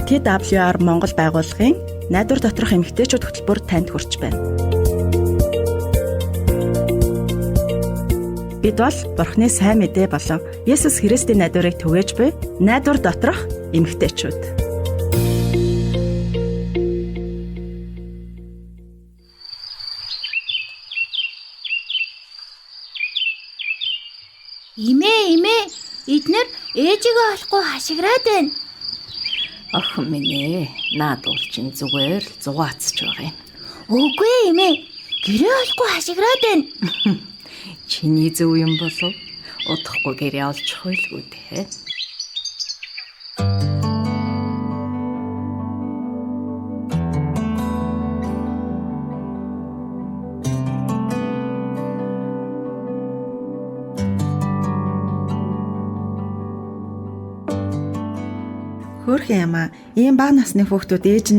TWR Монгол байгууллагын найдвар доторх эмэгтэйчүүд хөтөлбөр танд хүрч байна. Бид бол Бурхны сайн мэдээ болон Есүс Христийн найдварыг түгээж буй найдвар доторх эмэгтэйчүүд. Имээ, эднэр ээжигээ олохгүй хашиграад байна. Охин минь ээ, наад уулчин зүгээр л зугаацж байгаа юм. Үгүй имээ, гэрээ олохгүй хашиграад байна. Чиний зөв юм болов? Удахгүй гэрээ олж хуйлгүй дээ. Хөөрхөн юм аа. Ийм бага насны хүүхдүүдэд ээж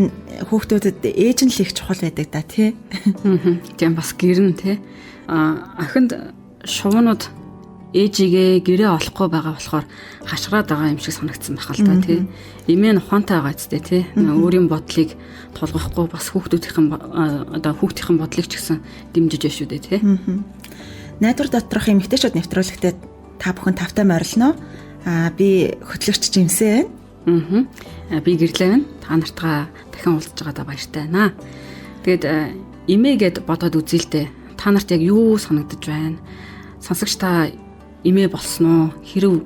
нь л их чухал байдаг да тий. Тийм бас гэрн тий. Ахинд шуунууд ээжигээ гэрээ олохгүй байгаа болохоор хашгираад байгаа юм шиг санагдсан байх л та тий. Эмээ нь ухаантай байгаа зү тий. Өөрийн бодлыг тулгахгүй бас хүүхдүүдийн бодлыг ч гэсэн дэмжиж байна шүү дээ тий. Найдвар доторх эмэгтэйчүүд нэвтрүүлэгтээ та бүхэн тавтай морилно. Би хөтлөгч Жимсээ байна. Би гэрлээ байна. Та нартаа дахин уулзж байгаадаа баяртай байна. Тэгээд эмээгээд бодоод үзье л дээ. Та нарт яг юу санагдаж байна? Сонсогч та эмээ болсон уу? Хэрв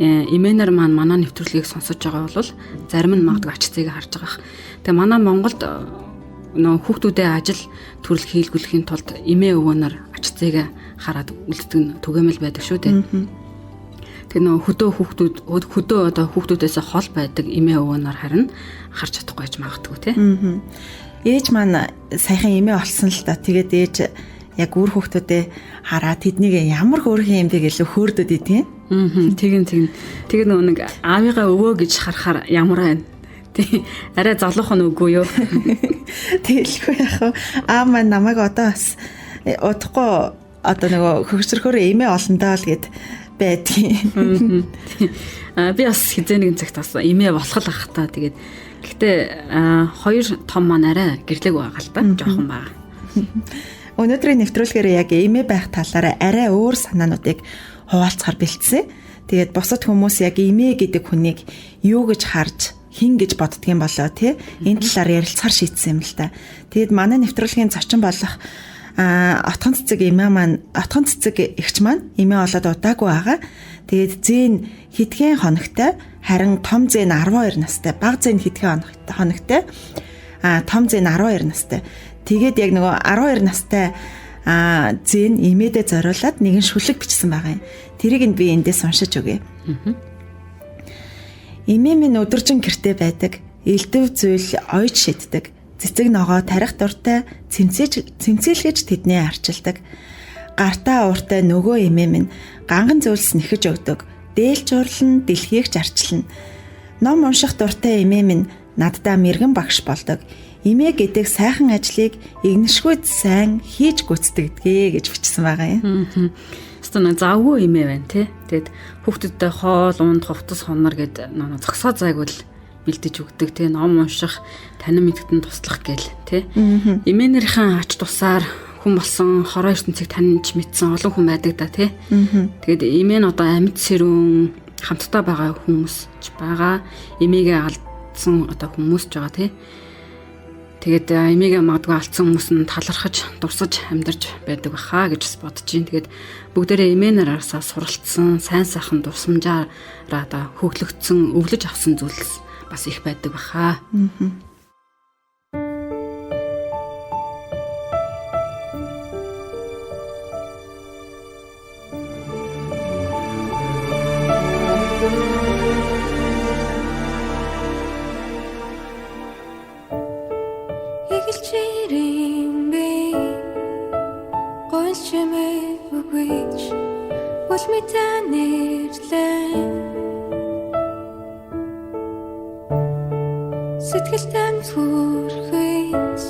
эмээнэр манай нэвтрүүлгийг сонсож байгаа бол зарим нь магадгүй ач зээг харж байгаа. Тэгээ манай Монголд хүүхдүүдээ ажил төрөл хийлгүүлэхийн тулд эмээ өвөөнөр ач зээг хараад үлддэг түгээмэл байдаг шүү дээ. Тэр хөдөө хүүхдүүдээс хол байдаг эмээ өвөөнөр харин харж чадахгүй байж магадгүй тий. Ээж маань саяхан эмээ олсон л да. Тэгээд ээж яг үр хүүхдүүдээ хараад тэднийг ямар хөөрхөн юм бэ гэлээ хөөрдөд идэв. Тэгээд нэг аавыгаа өвөө гэж харахаар ямар байна. Тий. Арай залуухан үгүй юу? Тэгэлгүй яах вэ? Аа маань намайг одоо бас удахгүй одоо нөгөө хөгжрөхөөр эмээ олондоо л гэд байдгийн. Би бас хизээ нэгэн цагт бас эмээ болох л ах та. Тэгээд гэхдээ хоёр том маань арай гэрлэг байгаа л та. Жохон бага. Өнөөдрийн нэвтрүүлгээр яг эмээ байх талаараа арай өөр санаануудыг хуваалцахаар бэлдсэн. Тэгээд бусад хүмүүс яг эмээ гэдэг хүнийг юу гэж харж хин гэж боддгийм болоо тий. Энэ талаар ярилцахаар шийдсэн юм л та. Тэгээд манай нэвтрүүлгийн зочин болох отгон цэцэг эгч маань эмээ олоод удаагүй байгаа. Тэгээд зэн хэдхэн хоногтой, харин том зэн 12 настай, бага зэн хэдхэн хоногтой, том зэн 12 настай. Тэгээд яг нөгөө 12 настай зэн эмээдээ зориулаад нэгэн шүлэг бичсэн байгаа юм. Тэрийг нь би эндээс уншиж өгье. Эмээ минь өдөржин гэртээ байдаг, элдв зүйл ойж шиддэг. Цэцэг ногоо тарих дуртай цэмцээлгэж тэдний арчилдаг. Гартаа ууртай нөгөө эмээ минь ганган зүйлс нэхэж өгдөг. Дээлж урлан дэлхийг зарчлна. Ном унших дуртай эмээ минь наддаа мэргэн багш болдог. Эмээ гэдэг сайхан ажлыг игнэшгүй сайн хийж гүйцэтгэдгээ гэж бичсэн байгаа юм. Стон завгүй эмээ байна тий. Тэгэд хүүхдүүдтэй хоол унд хувцас хонор гэд зогсоо зайгуул бэлдэж өгдөг тий. Ном унших, танин мэдгэтэн туслах гээл тий. Эмээнэрийн ач тусаар хүн болсон хороо ертөнцийг таньж мэдсэн олон хүн байдаг да тий. Тэгэд эмээ нь одоо амьд сэрүүн хамтдаа байгаа хүмүүс ч байгаа. Эмээгээ алдсан одоо хүмүүс ч байгаа тий. Тэгээд эмээгээ магадгүй алдсан хүмүүс нь талархаж, дурсаж амьдарч байдаг баха гэж бодож байна. Тэгээд бүгдээрээ эмээнээсээ суралцсан, сайн сайхан дурсамжаараа одоо хөглөгдсөн, өвлөж авсан зүйлс бас их байдаг баха. Сэтгэлтэй зүрхээс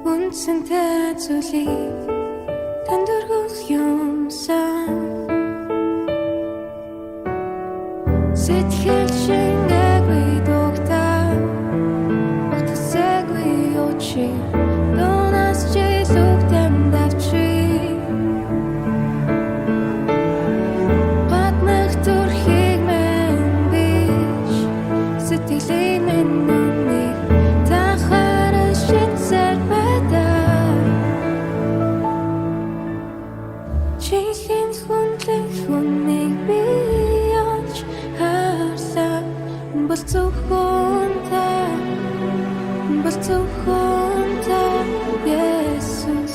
үнцэнтэй зүйлийг танд өргөх юмсан сэтгэл шингэгүй дугтаа Jesus,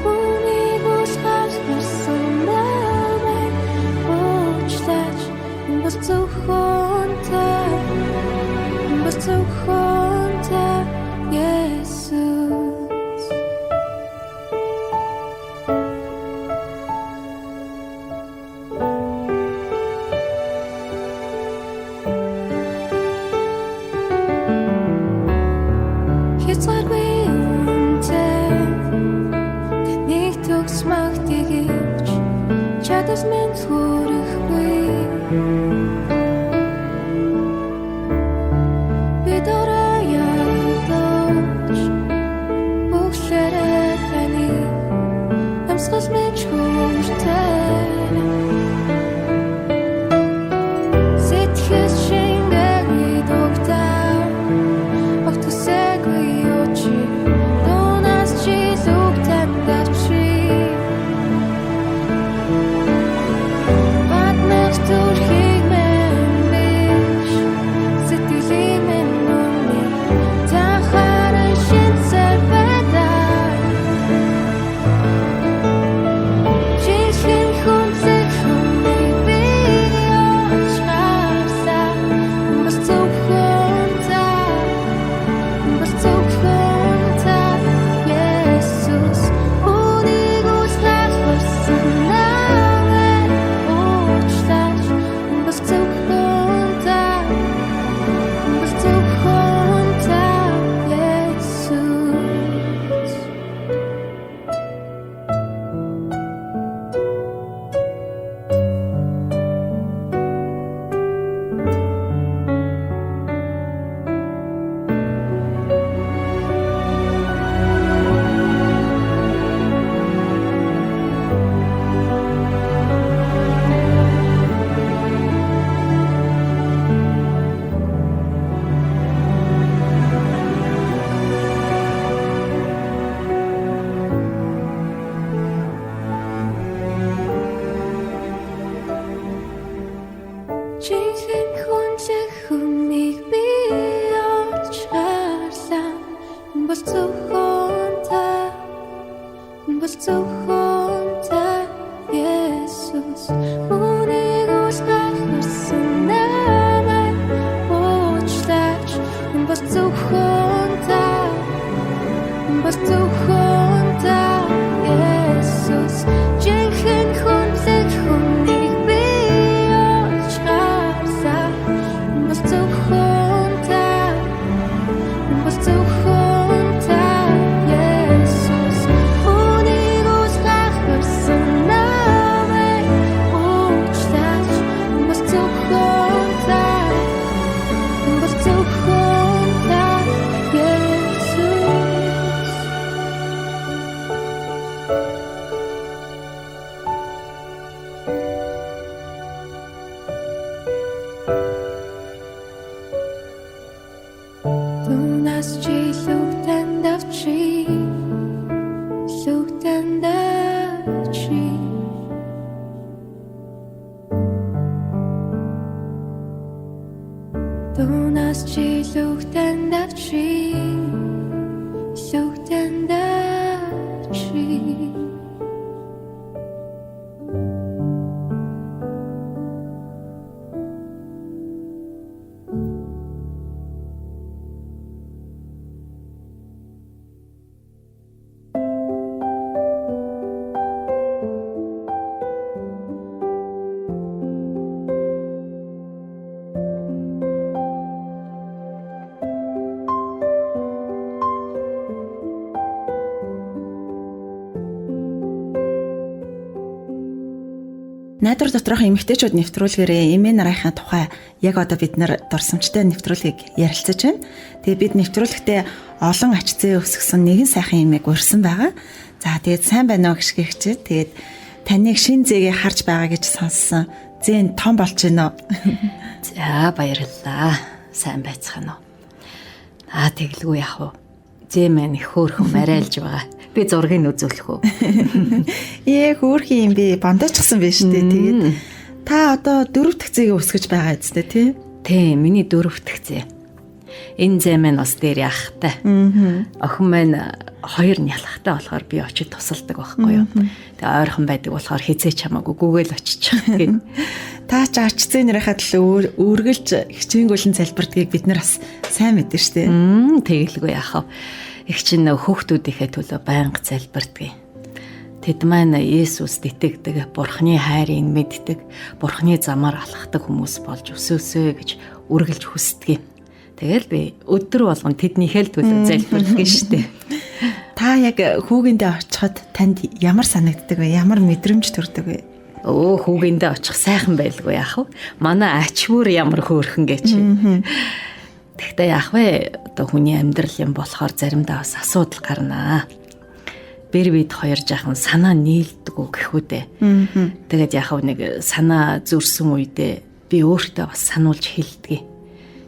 우리 곳살 гарсан намайг уучлаач. Бас зөвхөн та Jesus. Хязгааргүй үнэтэй тэнийг төгс магтгийж чадас минь хүрэхгүй. Амсгас минь чухалтай сэтгэл шингээний дугтаа огтсэгүй очи донас чи зүгтэн дачи батнах төрхийг мэн биш сэтгэлийн мэн нүний тахаран шинсэр байдаг. Чихэн хүнзэх хүмийг би олж харлаа. Бас зөвхөн та Jesus. Үнийг үсгахсан намайг уучлаач. Бас зөвхөн та Jesus. Чихэн хүнзэх хүмийг би олж харлаа. Бас зөвхөн та Jesus. Үнийг үсгахсан намайг уучлаач. Бас зөвхөн та Дунаас чи лүгтэн давчи Дунаас чи лүгтэн давчи Найдвар доторх эмэгтэйчүүд нэвтрүүлгээрээ эмээ нарынхаа тухай яг одоо бид нар дурсамжтай нэвтрүүлгийг ярилцаж байна. Тэгээ бид нэвтрүүлэгтээ олон ач зээ өсгсөн нэгэн сайхан эмээг урьсан байгаа. За тэгээд сайн байна уу гიშгэ хчээд тэгээд таныг шин зээгээ харж байгаа гэж сонссон. Зэн том болж байна уу? За баярлалаа. Сайн байцгаана уу. Тэглгүй яах вэ? Зэмэн хөөхөн марайлж байгаа. Би зургийг үзүүлэх үү? Хөөрхөн юм би бандажчихсан байж тээ. Тэгээд та одоо 4 дахь зэгээ өсгөж байгаа үстэй тий? Тэ миний дөрөвтгцээ. Энэ зай маань бас дээр яхахтай. Охин маань 2 нялхахтай болохоор би очиж тусалдаг байхгүй юу. Тэгээ ойрхон байдаг болохоор хизээч хамаагүй гүгээл очих гэх. Та ч ач зээнийхээ төлөө үргэлж хичээнгүйлэн залбирдгийг бид нар бас сайн мэдэн штэ. Тэгэлгүй яах вэ? Их чинь хүүхдүүдийнхээ төлөө байнга залбирдгийг. Тэд маань Есүст итгэдэг, Бурхны хайрыг мэддэг, Бурхны замаар алхахдаг хүмүүс болж өсөөсэй гэж үргэлж хүсдэг. Тэгэл би өдөр болгон тэднийхээ л төлөө залбирдаг штэ. Та яг хүүгэндээ очиход танд ямар санагддаг вэ? Ямар мэдрэмж төрдөг вэ? Хүүгэндээ очих сайхан байлгүй яах вэ? Манай ач бүр ямар хөөрхөн гэж. Тэгтээ яах вэ? Одоо хүний амьдрал юм болохоор заримдаа бас асуудал гарнаа. Бэр бид хоёр жаахан санаа нийлдэг үү гэхүүдээ. Тэгээд яах вэ, нэг санаа зүрсэн үедээ би өөртөө бас сануулж хэлдэг.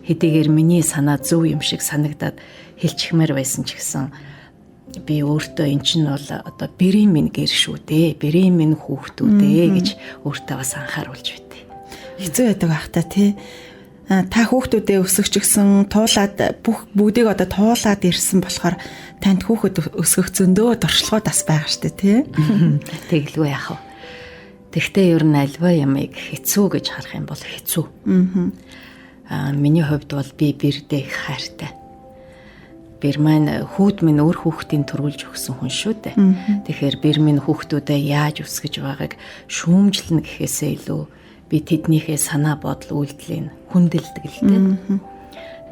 Хэдийгээр миний санаа зөв юм шиг санагдаад хэлчихмээр байсан ч гэсэн би өөртөө эн чинь бол одоо бэрийн минь гэр шүү дээ. Бэрийн минь хүүхдүүдээ гэж өөртөө бас анхааруулж битээ. Хэцүү байдаг ах та тий. Та хүүхдүүдээ өсгөх ч гэсэн туулаад бүгдийг одоо туулаад ирсэн болохоор танд хүүхэд өсгөх зөндөө дуршлагууд бас байгаа штэ тий. Тэгэлгүй яах вэ? Тэгтээ ер нь альва ямыг хэцүү гэж харах юм бол хэцүү. Миний хувьд бол би бэрдээ их хайртай. Бэр маань хүүд минь өөр хүүхдийн төрүүлж өгсөн хүн шүү дээ. Тэгэхээр бэр минь хүүхдүүдээ яаж өсгөж байгааг шүүмжлэнэ гэхээсээ илүү би тэднийхээ санаа бодол үйлдэлийг хүндэлдэг л дээ.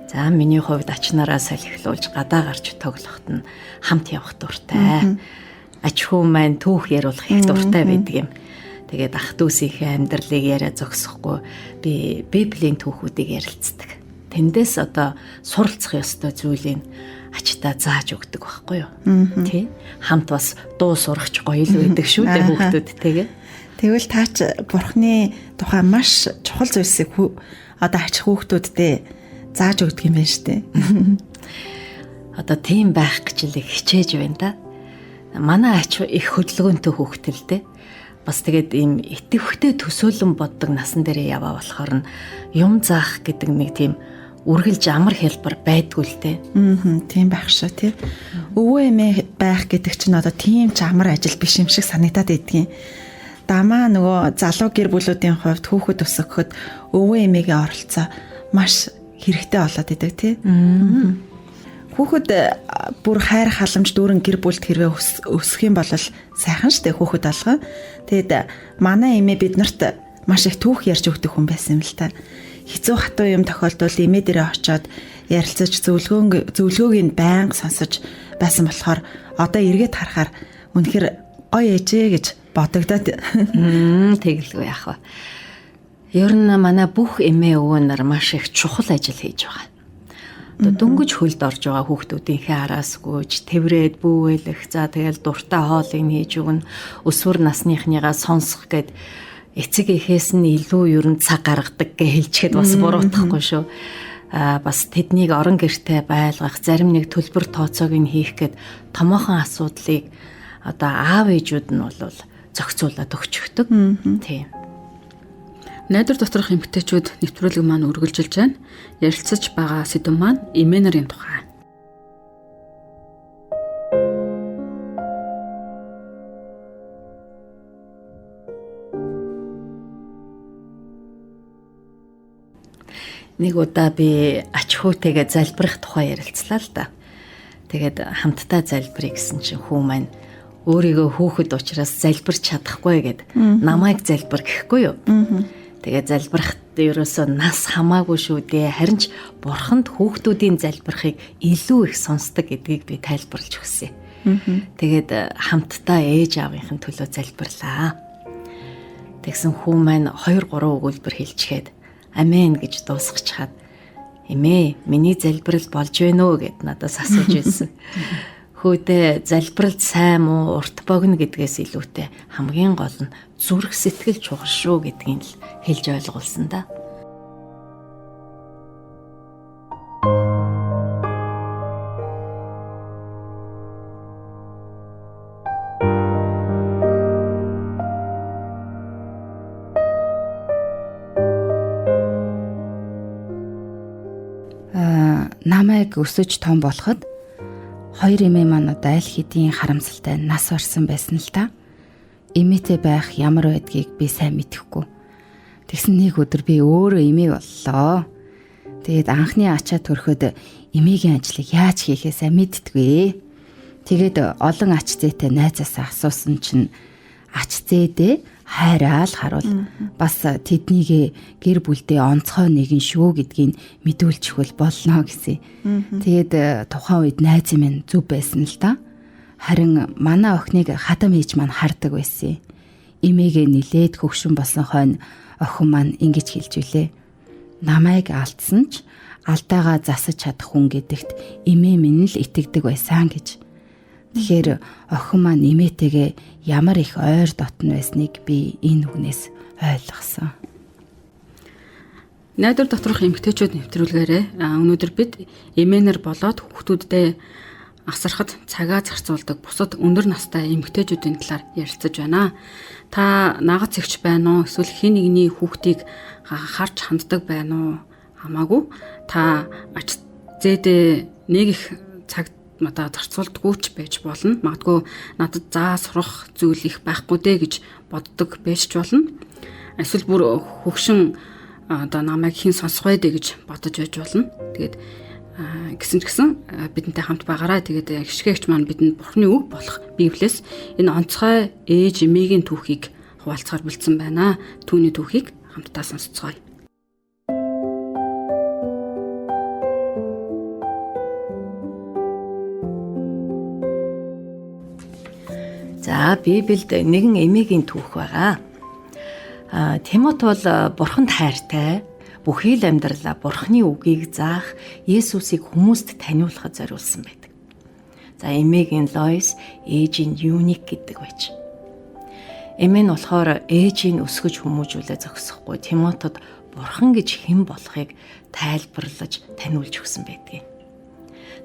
За миний хувьд ачнараа салхилуулж гадаа гарч тоглоход нь хамт явах дуртай. Ач хүү маань түүх яриулах их дуртай байдаг юм. Тэгээд ах дүүсийнхээ амьдралыг яриа зогсохгүй би Библийн түүхүүдийг ярилцдаг. Тэндээс одоо суралцах ёстой зүйлийг ачтаа зааж өгдөг байхгүй юу? Тий? Хамт бас дуу сурахч гоё л байдаг шүү дээ хүүхдүүдтэйгээ. Тэгвэл таач Бурхны тухай маш чухал зүйлсийг одоо ач хүүхдүүддээ зааж өгдөг юм байна штэ. Одоо тийм байх гэж л хичээж байна да. Манай ач их хөдөлгөөнтэй хүүхдэлтэй. Бас тэгээд ийм итгэвхтэй төсөөлөн боддог насан дээрээ яваа болохоор нь юм заах гэдэг нэг тийм үргэлж амар хэлбэр байдгүй л те. Тийм байх шүү тий. Өвөө эмээ байх гэдэг чинь одоо тийм ч амар ажил биш юм шиг санагдаад байдгийн. Дамаа нөгөө залуу гэр бүлүүдийн хувьд хүүхэд өсгөхөд өвөө эмээгээ оролцоо маш хэрэгтэй болоод идэг тий. Хүүхэд бүр хайр халамж дүүрэн гэр бүлд хэрвээ өсөх юм бол сайхан штэ хүүхэд алга. Тэгэд манай эмээ биднэрт маш их түүх ярьж өгдөг хүн байсан юм л та. Хэцүү хатуу юм тохиолдвол эмээ дээрээ очиод ярилцаж зөвлөгөөг нь байнга сонсож байсан болохоор одоо эргээд харахаар үнэхээр гоё ээжээ гэж бодогдоод. Тэгэлгүй яах вэ? Ер нь манай бүх эмээ өвөө нар маш их чухал ажил хийж байгаа. Одоо дөнгөж хөлд орж байгаа хүүхдүүдийнхээ араас гүйж тэврээд бүүвэлэх, за тэгэл дуртай хоолыг хийж өгнө, өсвөр насныхныгаа сонсох гэд эцэг эхээс нь илүү ер нь цаг гаргадаг гэж хэлчихэд бас буруутахгүй шүү. Бас тэднийг орон гэртээ байлгах, зарим нэг төлбөр тооцоог нь хийх гэд томоохон асуудлыг одоо аав ээжүүд нь бол зохицуулаад өгчөгдөг. Тийм. Найдвар доторх эмэгтэйчүүд нэвтрүүлэг маань үргэлжилж байна. Ярилцаж байгаа сэдв маань эмээ нарын тухай. Нэг удаа би ач хүүтэйгээ залбирах тухай ярилцлаа л да. Тэгээд хамтдаа залбирая гэсэн чинь хүү маань өөрийгөө хүүхэд учраас залбирч чадахгүй гэд намайг залбир гэхгүй юу? Тэгээ залбирахт ерөөсөө нас хамаагүй шүү дээ. Харин ч бурханд хүүхдүүдийн залбирахыг илүү их сонсдог гэдгийг би тайлбарлаж өгсөн. Тэгээд хамтдаа ээж аавынхын төлөө залбирлаа. Тэгсэн хүү маань 2-3 өгүүлбэр хэлчихэд амен гэж дуусгачаад эмээ миний залбирал болж байна уу гэд надаас асууж байсан. Хөөдөө залбиралд сайн муу урт богино гэдгээс илүүтэй хамгийн гол нь зүрх сэтгэл чухал шүү гэдгийг л хэлж ойлгуулсан да. намайг өсөж том болоход хоёр эмээ маань одоо аль хэдийн харамсалтай нас барсан байсан л та. Эмээтэй байх ямар байдгийг би сайн мэдэхгүй. Тэгсэн нэг өдөр би өөрөө эмээ боллоо. Тэгээд анхны ачаа төрөхөд эмээгийн ажлыг яаж хийхээ сайн мэддэггүй. Тэгээд олон ач зээтэй найзаасаа асуусан чинь ач зээдээ хайраал харуул бас тэднийг гэр бүлдээ онцгой нэгэн шүү гэдгийг мэдүүлж өгөл болно гэсэн. Тэгээд тухайн үед найз минь зүв байсан л да. Харин манай охиныг хадам ээж маань хардаг байсан. Эмээгээ нилээд хөвшин болсон хойно охин маань ингэж хэлж үлээ. Намайг алдсан ч алдаагаа засаж чадах хүн гэдэгт эмээ минь л итгэдэг байсан гэж. Тэгэхээр охин маань эмээтэйгээ ямар их ойр дотн байсныг би энэ үгнээс ойлгосон. Найдвар доторх эмэгтэйчүүд нэвтрүүлгээрээ өнөөдөр бид эмээнэр болоод хүүхдүүддээ асархад цагаа зарцуулдаг бусад өндөр настай эмэгтэйчүүдийн талаар ярилцаж байна. Та нагц эгч байна уу? Эсвэл хин нэгний хүүхдийг харж ханддаг байна уу? Хамаагүй. Та ач зээдээ нэг их цаг мата зарцуулдаггүй ч байж болно. Магадгүй надад заа сурах зүйл их байхгүй дээ гэж боддог байж ч болно. Эсвэл бүр хөгшин одоо намайг хэн сонсох вэ гэж бодож байж болно. Тэгээд гэсэн бидэнтэй хамт байгаарай. Тэгээд гიშгэгч маань бидэнд Бурхны үг болох Библиэс энэ онцгой ээж эмээгийн түүхийг хуваалцахаар бэлдсэн байна. Түүний түүхийг хамтдаа сонсцгоё. За Библиэд нэгэн эмээгийн түүх байгаа. Тимот бол Бурханд хайртай, бүхий л амьдралаа Бурхны үгийг заах Есүсийг хүмүүст таниулахад зориулсан байдаг. За эмээгийн Лоис ээжийн Юник гэдэг байж. Эмээ нь болохоор ээжийг өсгөж хүмүүжүүлээ зогсохгүй Тимотод Бурхан гэж хэн болохыг тайлбарлаж таниулж өгсөн байдаг.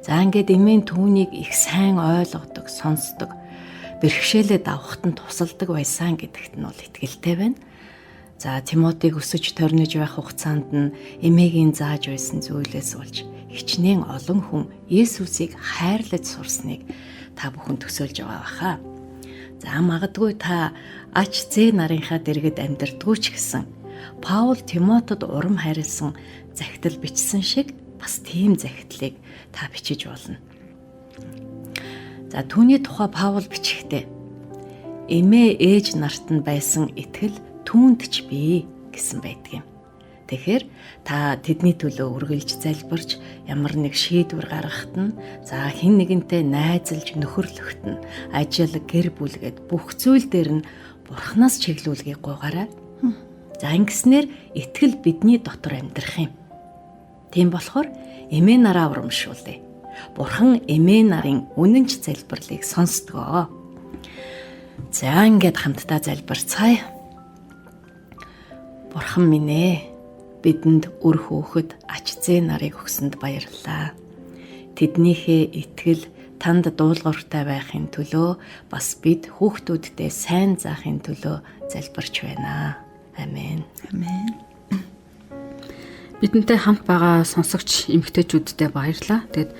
За ингээд эмээ түүнийг их сайн ойлгодог, сонсдог, бэрхшээлээ давхад нь тусалдаг байсан гэдэгт нь бол итгэлтэй байна. За Тимотиг өсөж торнож байх хугацаанд нь эмээгийн зааж байсан зүйлээс болж хичнээн олон хүн Есүсийг хайрлаж сурсныг та бүхэн төсөөлж байгаа баха. За магадгүй та ач зээ нарынхаа дэргэд амьдардгүй ч гэсэн Паул Тимотод урам хайрлсан захидал бичсэн шиг бас тийм захидлыг та бичиж болно. За түүний тухай Паул бичихтэй эмээ ээж нарт нь байсан итгэл түүнд ч бий гэсэн байдаг юм. Тэгэхээр та тэдний төлөө үргэлж залбирч ямар нэг шийдвэр гаргахад нь за хэн нэгэнтэй найзалж нөхөрлөхт нь ажил гэр бүлгээд бүх зүйл дээр нь Бурханаас чиглүүлгийг гуйгаарай. За ингэснээр итгэл бидний дотор амьдрах юм. Тийм болохоор эмээ нараа урамшуулъя. Бурхан эмээ нарын үнэнч залбирлыг сонсдгоо. За ингээд хамтдаа залбирцгаая. Бурхан минь ээ, бидэнд үр хөөхд ач зээ нарыг өгсөнд баярлалаа. Тэднийхээ итгэл танд дуулууртай байхын төлөө бас бид хүүхдүүддээ сайн заахын төлөө залбирч байна. Амен. Амен. Бидэнтэй хамт байгаа сонсогч эмэгтэйчүүддээ баярлалаа. Тэгэд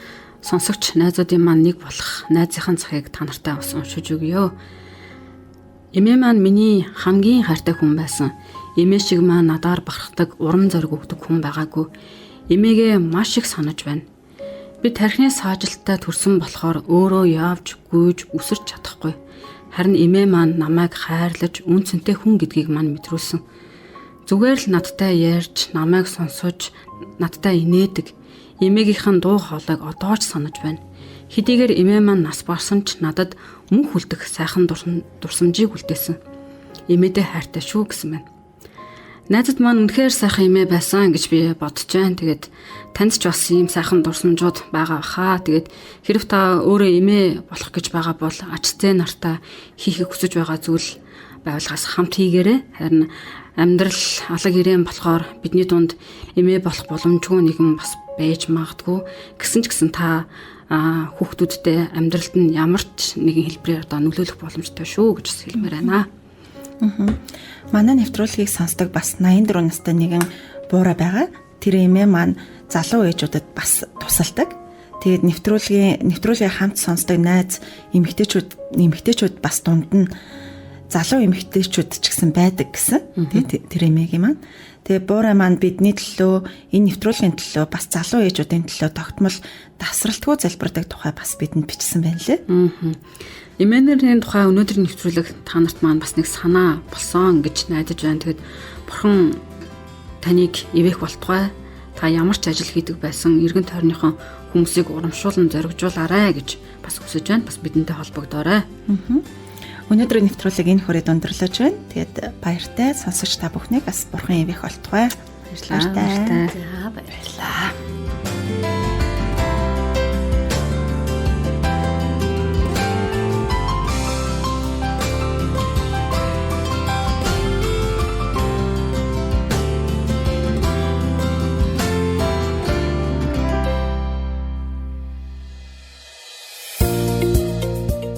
сонсогч найзуудын маань нэг болох найзынхаа цагийг та нартай бас уншиж өгье. Эмээ маань миний хамгийн хайртай хүн байсан. Эмээ шиг маань надаар бахархдаг, урам зориг өгдөг хүн байгаагүй. Эмээгээ маш их санаж байна. Би тархины саажилттай төрсөн болохоор өөрөө яавч гүйж өсөрч чадахгүй. Харин эмээ маань намайг хайрлаж, үн цэнтэй хүн гэдгийг маань мэдрүүлсэн. Зүгээр л надтай ярьж, намайг сонсож, надтай инээдэг. Эмээгийнхэн дуу хоолойг одоо ч санаж байна. Хэдийгээр эмээ маань нас барсан ч надад мөнх хүлдэх сайхан дурсамжийг үлдээсэн. Эмээдээ хайртай шүү гэсэн байна. Найзад маань үнэхээр сайхан эмээ байсан гэж би бодож байна. Тэгээд танд ч бас ийм сайхан дурсамжууд байгаа баха. Тэгээд хэрв та өөрөө эмээ болох гэж байгаа бол ач зээ нартаа хийхийг хүсэж байгаа зүйл байгууллагаас хамт хийгээрэй. Харин амьдрал алаг ирээн болохоор бидний дунд эмээ болох боломжгүй нэгэн бас байж магадгүй. Гэсэн та хүүхдүүдтэй амьдралд нь ямар ч нэгэн хэлбэрээр одоо нөлөөлөх боломжтой шүү гэж хэлмээр байна. Манай нэвтрүүлгийг сонсдог бас 84 настай нэгэн буура байгаа. тэр эмээ маань залуу ээжүүдэд бас тусалдаг. Тэгээд нэвтрүүлгийн хамт сонсдог найз эмэгтэйчүүд бас дунд нь залуу эмэгтэйчүүд ч гэсэн байдаг гэсэн. Тэгээд тэр эмээгийн маань. Тэгээ буурай маань бидний төлөө энэ нэвтрүүлгийн төлөө бас залуу ээжүүдийн төлөө тогтмол давсралтгүй залбирдаг тухай бас бидэнд бичсэн байна лээ. Эмээнэрийн тухай өнөөдөр нэвтрүүлэг та нарт маань бас нэг санаа болсон гэж найдаж байна. Тэгэд бурхан таныг ивэх болтугай. Та ямар ч ажил хийдэг байсан эргэн тойрныхон хүмүүсийг урамшуулан зоригжуулаарай гэж бас хүсэж байна. Бас бидэнтэй холбогдоорой. Өнөөдрийн нэвтрүүлэг энэ хүрээд өндөрлөж байна. Тэгээд баяртай сонсогч та бүхнийг бас бурхан ивэх болтугай. Баярлалаа. За баярлалаа.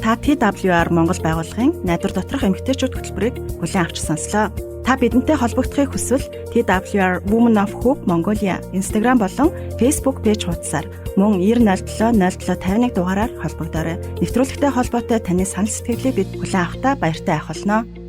Та TWR Монгол байгууллагын найдвар доторх эмэгтэйчүүд хөтөлбөрийг хүлээн авч сонслоо. Та бидэнтэй холбогдохыг хүсвэл TWR Women of Hope Mongolia Instagram болон Facebook пэйж хуудасаар мөн 907 0751 дугаараар холбогдоорой. Нэвтрүүлэгтэй холбоотой таны санал сэтгэлийг бид хүлээн авахдаа баяртай байх болно.